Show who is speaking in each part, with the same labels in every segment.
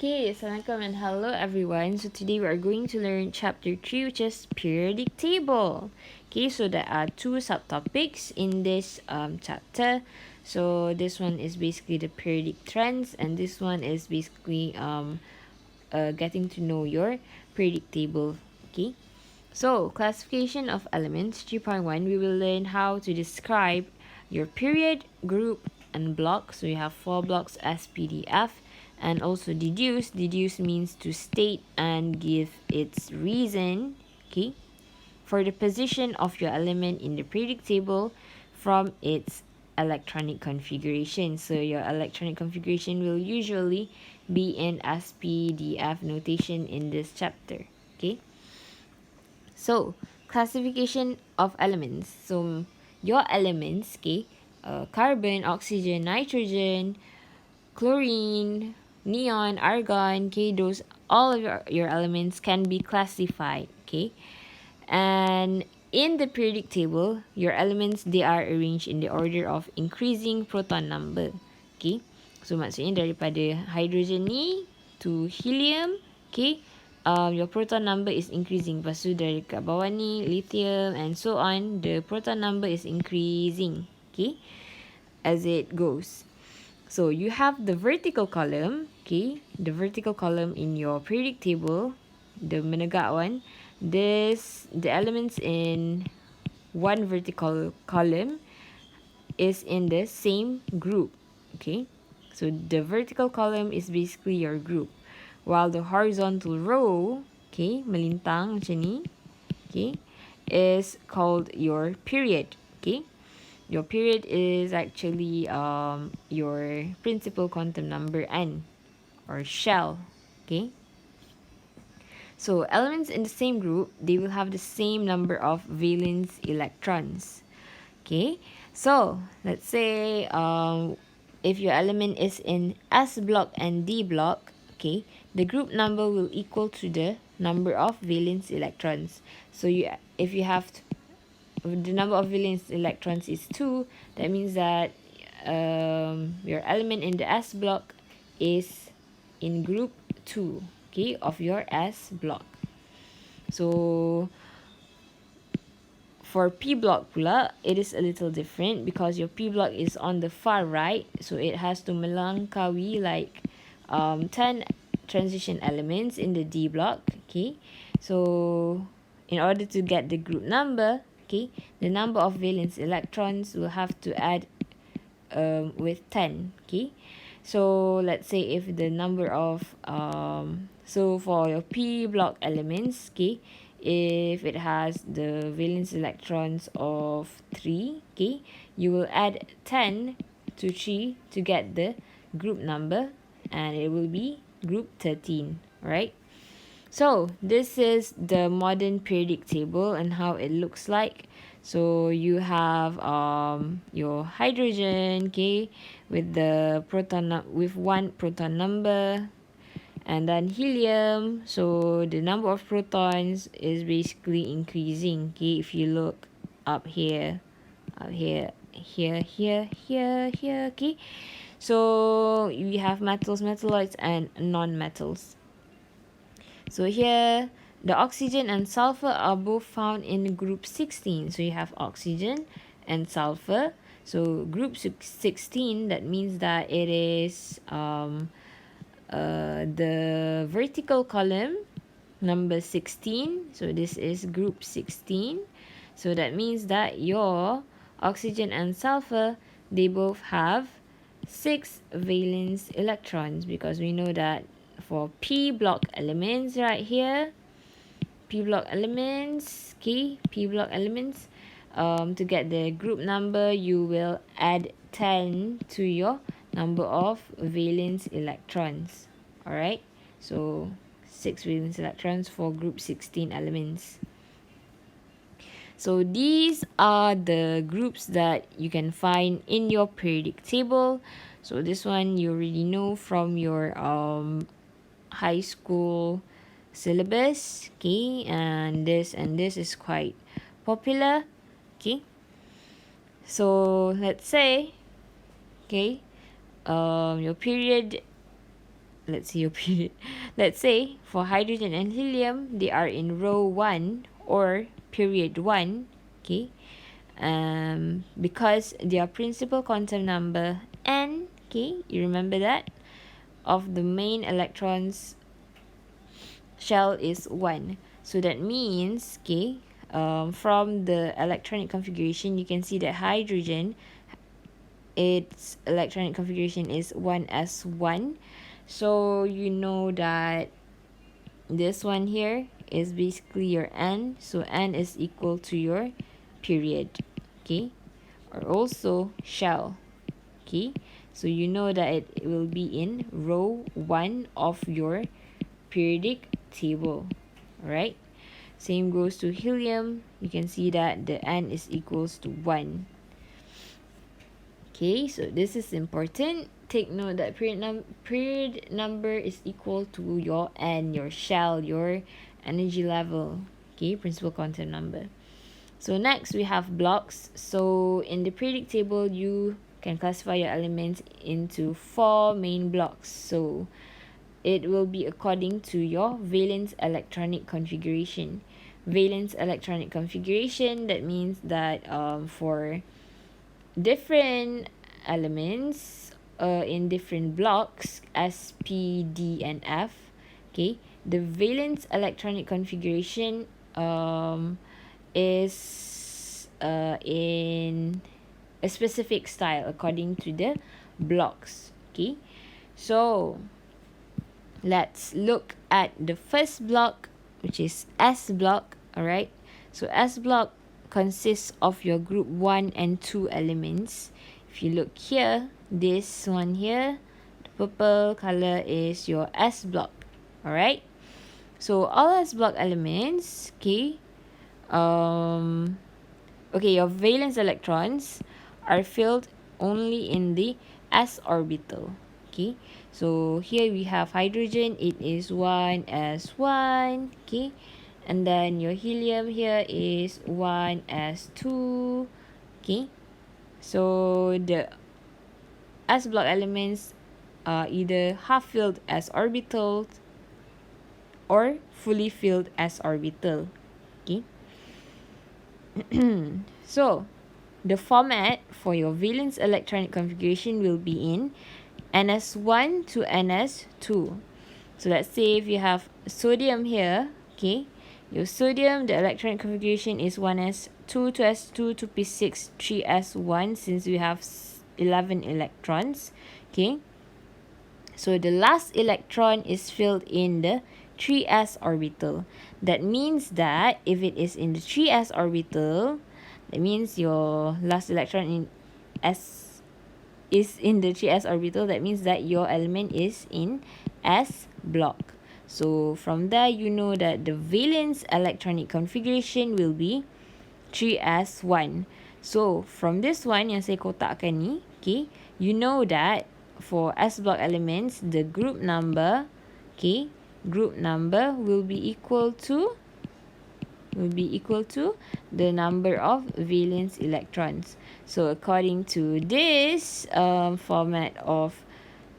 Speaker 1: Okay, assalamualaikum and hello everyone. So today we are going to learn chapter 3, which is periodic table. Okay, so there are two subtopics in this chapter. So this one is basically the periodic trends, and this one is basically getting to know your periodic table. Okay, so classification of elements 3.1, we will learn how to describe your period, group, and block. So you have 4 blocks as PDF, and also deduce. Deduce means to state and give its reason. Okay, for the position of your element in the periodic table from its electronic configuration. So your electronic configuration will usually be in SPDF notation in this chapter. Okay, so classification of elements. So your elements, okay, carbon, oxygen, nitrogen, chlorine, neon, argon, okay, those all of your elements can be classified, okay. And in the periodic table, your elements, they are arranged in the order of increasing proton number, okay. So maksudnya daripada hydrogen ni to helium, okay, your proton number is increasing. Lepas tu dari kat bawah ni lithium and so on, the proton number is increasing, okay, as it goes. So you have the vertical column, okay, the vertical column in your periodic table, the menegak one. The elements in one vertical column is in the same group, okay. So the vertical column is basically your group, while the horizontal row, okay, melintang macam ni, okay, is called your period, okay. Your period is actually your principal quantum number n, or shell, okay. So elements in the same group, they will have the same number of valence electrons, okay. So let's say if your element is in S block and D block, okay, the group number will equal to the number of valence electrons. So if you have the number of valence electrons is 2, that means that your element in the S block is in group 2, okay, of your S block. So for P block pula, it is a little different because your P block is on the far right, so it has to melangkaui like 10 transition elements in the D block, okay. So in order to get the group number, okay, the number of valence electrons will have to add with 10, okay. So let's say if the number of so for your P block elements, okay, if it has the valence electrons of 3, okay, you will add 10 to 3 to get the group number, and it will be group 13, right? So this is the modern periodic table and how it looks like. So you have your hydrogen, okay, with the with 1 proton number, and then helium. So the number of protons is basically increasing, okay. If you look up here, here, okay. So you have metals, metalloids, and non-metals. So here, the oxygen and sulfur are both found in group 16. So you have oxygen and sulfur. So group 16, that means that it is the vertical column, number 16. So this is group 16. So that means that your oxygen and sulfur, they both have 6 valence electrons, because we know that for P block elements right here, P block elements, okay, P block elements, to get the group number, you will add 10 to your number of valence electrons. Alright, so 6 valence electrons for group 16 elements. So these are the groups that you can find in your periodic table. So this one you already know from your high school syllabus, okay, and this is quite popular, okay. So let's say, okay, your period let's see your period. Let's say for hydrogen and helium, they are in row 1 or period 1, okay? Because their principal quantum number n, okay, you remember that, of the main electrons shell is 1. So that means, okay, from the electronic configuration, you can see that hydrogen, its electronic configuration is 1s1. So you know that this one here is basically your n. So n is equal to your period, okay, or also shell, okay. So you know that it will be in row 1 of your periodic table. Alright, same goes to helium. You can see that the n is equals to 1. Okay, so this is important. Take note that period number is equal to your n, your shell, your energy level, okay, principal quantum number. So next we have blocks. So in the periodic table, you can classify your elements into 4 main blocks. So it will be according to your valence electronic configuration. Valence electronic configuration, that means that for different elements in different blocks S, P, D, and F, okay, the valence electronic configuration is in a specific style according to the blocks, okay. So let's look at the first block, which is S block. Alright, so S block consists of your group 1 and 2 elements. If you look here, this one here, the purple color is your S block. Alright, so all S block elements, okay, your valence electrons are filled only in the s orbital, okay. So here we have hydrogen, it is 1s1, okay, and then your helium here is 1s2, okay. So the s block elements are either half filled s orbital or fully filled s orbital, okay. So the format for your valence electronic configuration will be in ns1 to ns2. So let's say if you have sodium here, okay, your sodium, the electronic configuration is 1s2 to s2 to p6 3s1, since we have 11 electrons, okay. So the last electron is filled in the 3s orbital. That means that if it is in the 3s orbital, that means your last electron in s is in the 3s orbital. That means that your element is in s block. So from there, you know that the valence electronic configuration will be 3s1. So from this one yang saya kotakkan ni, okay, you know that for s block elements, the group number, okay, group number will be equal to the number of valence electrons. So according to this format of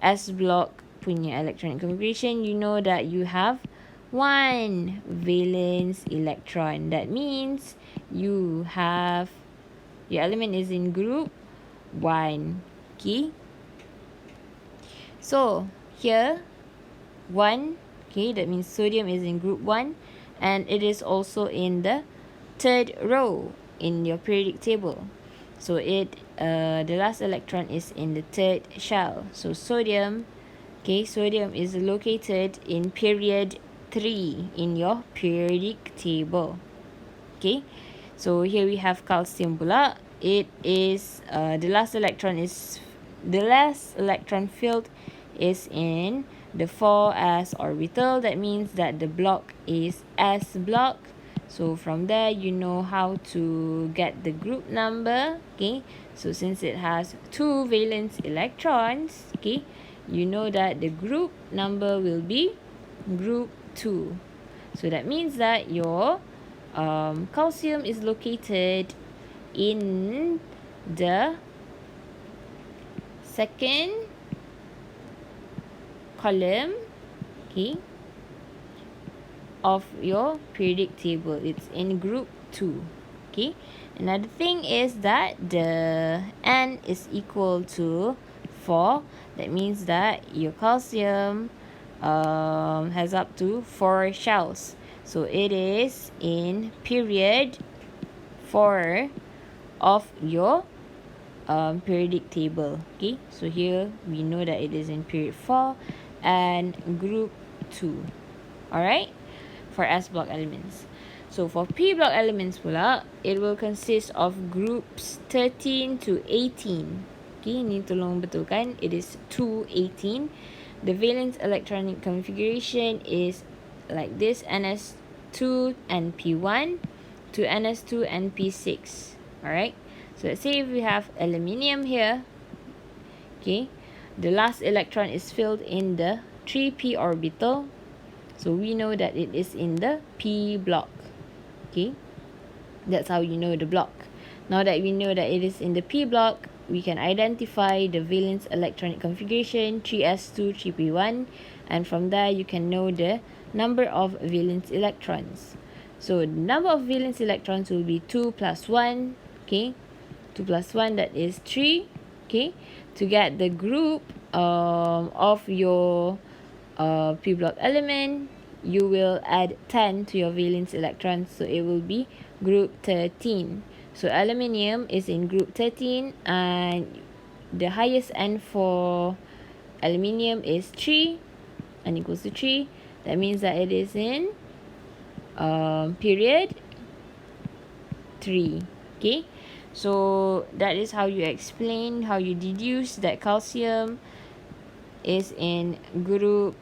Speaker 1: S block punya electronic configuration, you know that you have 1 valence electron. That means you have, your element is in group 1, okay. So here 1, okay, that means sodium is in group 1, and it is also in the third row in your periodic table. So the last electron is in the third shell. So sodium, okay, sodium is located in period 3 in your periodic table, okay. So here we have calcium pula. It is the last electron filled is in the 4s orbital. That means that the block is S block. So from there, you know how to get the group number, okay. So since it has 2 valence electrons, okay, you know that the group number will be group 2. So that means that your calcium is located in the second column, okay, of your periodic table. It's in group 2. Okay, another thing is that the N is equal to 4. That means that your calcium has up to 4 shells. So it is in period 4 of your periodic table. Okay, so here we know that it is in period 4 and group 2. Alright, for S block elements. So for P block elements pula, it will consist of groups 13 to 18. Okay, ni tolong betulkan. It is 218. The valence electronic configuration is like this: NS2 and P1 to NS2 and P6. Alright, so let's say if we have aluminium here, okay, the last electron is filled in the 3p orbital. So we know that it is in the P block. Okay, that's how you know the block. Now that we know that it is in the P block, we can identify the valence electronic configuration 3s2 3p1, and from there you can know the number of valence electrons. So the number of valence electrons will be 2 plus 1. Okay, 2 plus 1, that is 3. Okay, to get the group of your P block element, you will add 10 to your valence electrons, so it will be group 13. So aluminium is in group 13, and the highest N for aluminium is 3, N equals to 3. That means that it is in period 3. Okay, so that is how you explain, how you deduce that calcium is in group,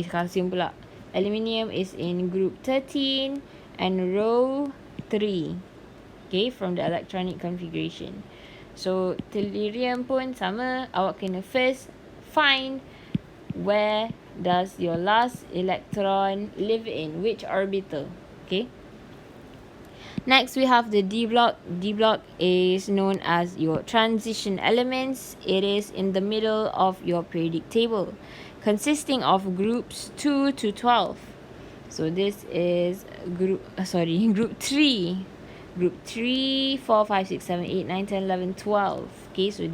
Speaker 1: calcium pula, aluminium is in group 13 and row 3. Okay, from the electronic configuration. So tellurium pun sama, awak kena first find where does your last electron live in, which orbital. Okay, next we have the D block. D block is known as your transition elements. It is in the middle of your periodic table, consisting of groups 2 to 12. So this is group 3. Group 3, 4, 5, 6, 7, 8, 9, 10, 11, 12. Okay, so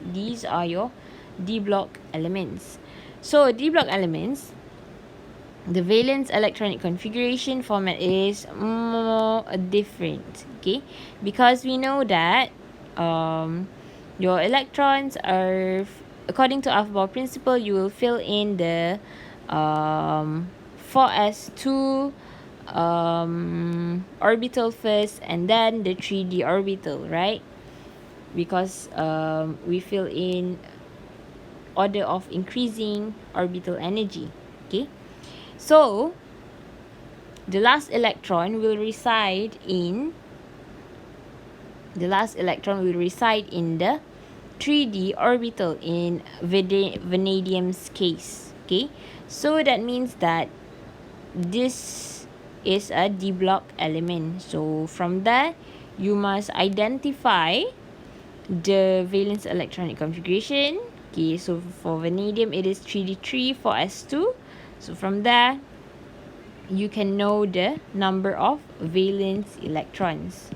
Speaker 1: these are your D block elements. So D block elements, the valence electronic configuration format is more different. Okay, because we know that your electrons are, according to Aufbau principle, you will fill in the 4s2 orbital first, and then the 3d orbital, right? Because we fill in order of increasing orbital energy. Okay, so the last electron will reside in the 3d orbital in vanadium's case. Okay, so that means that this is a D block element. So from there, you must identify the valence electronic configuration. Okay, so for vanadium it is 3d3 4s2. So from there, you can know the number of valence electrons.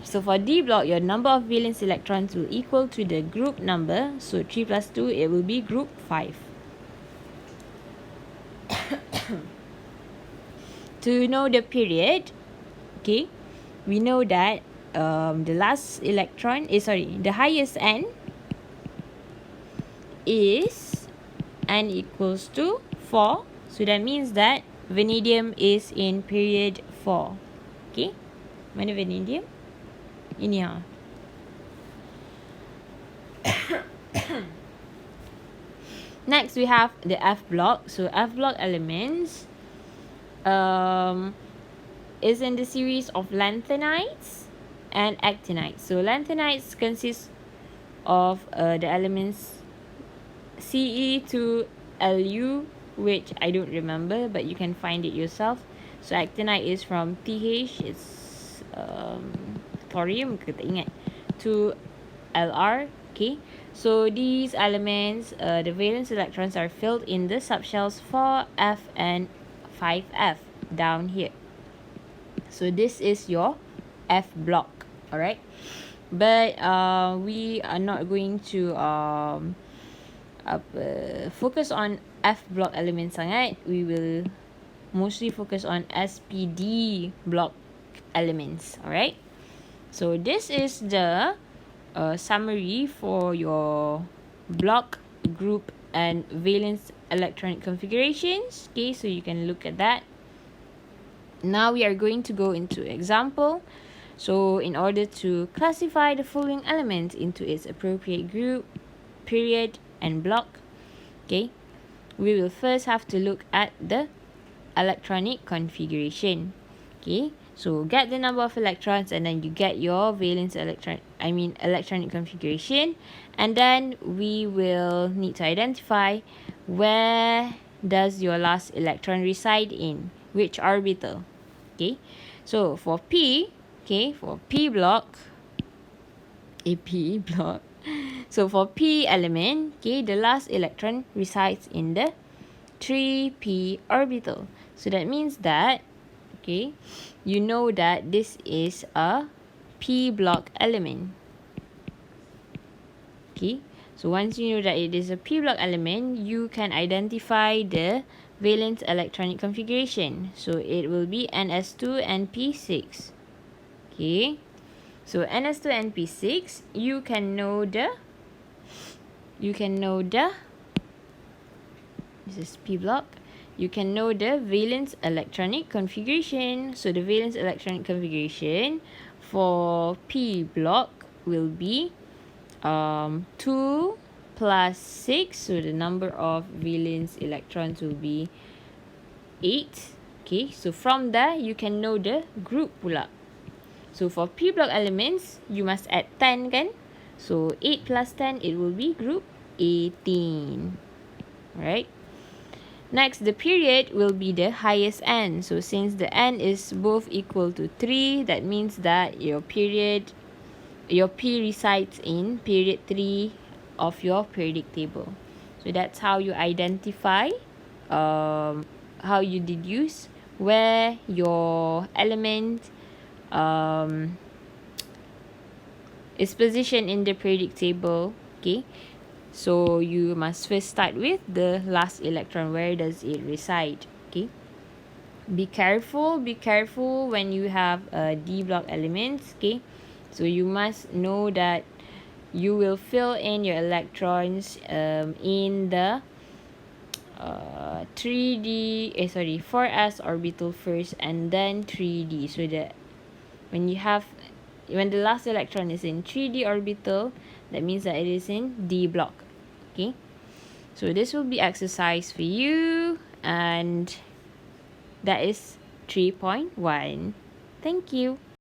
Speaker 1: So for D block, your number of valence electrons will equal to the group number. So 3 plus 2, it will be group 5. To know the period, okay, we know that the last electron is, the highest N is N equals to 4. So that means that vanadium is in period 4. Okay, mana vanadium? Ini ha. Next we have the F block. So F block elements is in the series of lanthanides and actinides. So lanthanides consist of the elements Ce to Lu, which I don't remember, but you can find it yourself. So actinide is from Th, it's thorium, ke tak ingat, to Lr. Okay, So these elements, the valence electrons are filled in the subshells 4f and 5f down here. So this is your F block, alright? But we are not going to focus on F block elements sangat. We will mostly focus on SPD block elements, alright? So this is the summary for your block, group, and valence electronic configurations. Okay, so you can look at that. Now we are going to go into example. So in order to classify the following elements into its appropriate group, period, and block, okay, we will first have to look at the electronic configuration. Okay, so get the number of electrons and then you get your valence electronic configuration, and then we will need to identify where does your last electron reside in, which orbital. Okay, so for P, okay, for P block, so for P element, okay, the last electron resides in the 3p orbital. So that means that, okay, you know that this is a P block element. Okay, so once you know that it is a P block element, you can identify the valence electronic configuration. So it will be NS2 and P6. Okay, so NS2 and P6, you can know the this is P block. You can know the valence electronic configuration. So the valence electronic configuration for P block will be 2 plus 6. So the number of valence electrons will be 8. Okay, so from there you can know the group pula. So for P block elements, you must add 10 kan? So 8 plus 10, it will be group 18. Alright. Next, the period will be the highest n. So since the n is both equal to 3, that means that your P resides in period 3 of your periodic table. So that's how you identify, how you deduce where your element is positioned in the periodic table. Okay, so you must first start with the last electron. Where does it reside? Okay, be careful when you have D block elements. Okay, so you must know that you will fill in your electrons in the 4s orbital first and then 3d, so that when the last electron is in 3d orbital, that means that it is in D block. Okay, so this will be exercise for you, and that is 3.1. Thank you.